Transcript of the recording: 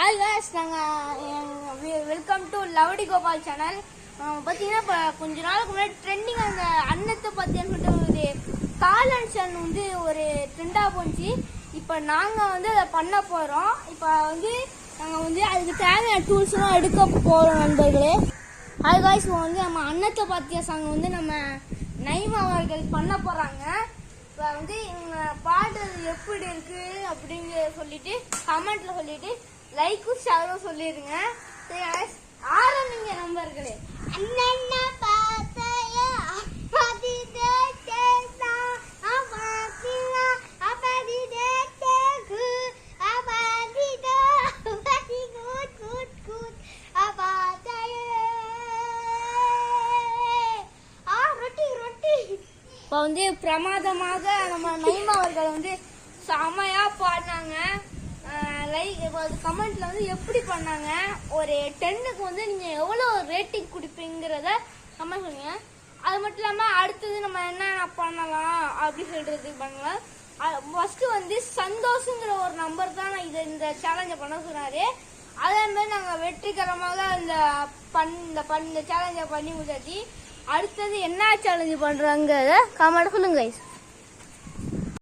Hi guys நாங்கள் welcome to லவடி Gopal channel. பார்த்தீங்கன்னா இப்போ கொஞ்ச நாளுக்கு முன்னாடி ட்ரெண்டிங் அந்த அன்னத்தை பற்றின்னு சொல்லிட்டு ஒரு காலன்சன் வந்து ஒரு ட்ரெண்டாக போச்சு. இப்போ நாங்கள் வந்து அதை பண்ண போகிறோம். இப்போ வந்து நாங்கள் வந்து அதுக்கு தேவையான டூல்ஸ்லாம் எடுக்க போகிறோம் நண்பர்களே. ஹாய் गाइस இப்போ வந்து நம்ம அன்னத்தை பற்றிய சாங் வந்து நம்ம நைமா அவர்கள் பண்ண போகிறாங்க. இப்போ வந்து இவங்க பாடுறது எப்படி இருக்கு அப்படின்னு சொல்லிட்டு கமெண்ட்ல சொல்லிட்டு லைக்கும் ஷேரும் சொல்லிடுங்க. ஆரம்பிங்க நண்பர்களே. இப்போ வந்து பிரமாதமாக நம்ம நைமா அவர்கள் வந்து செமையா பாடினாங்க. லைக் இப்போ கமெண்ட்ல வந்து எப்படி பண்ணாங்க, ஒரு 10க்கு வந்து நீங்க எவ்வளவு ரேட்டிங் கொடுப்பீங்கிறத கமெண்ட் பண்ணுங்க. அது மட்டும் இல்லாம அடுத்தது நம்ம என்ன பண்ணலாம் அப்படி சொல்றது பண்ணலாம். ஃபர்ஸ்ட் வந்து சந்தோஷங்கிற ஒரு நம்பர் தான் இந்த சேலஞ்சை பண்ண சொன்னாரு. அதே மாதிரி நாங்க வெற்றிகரமாக இந்த சேலஞ்சை பண்ணி முடிச்சாச்சு. அடுத்தது என்ன சேலஞ்சு பண்றாங்க கமெண்ட் சொல்லுங்க guys.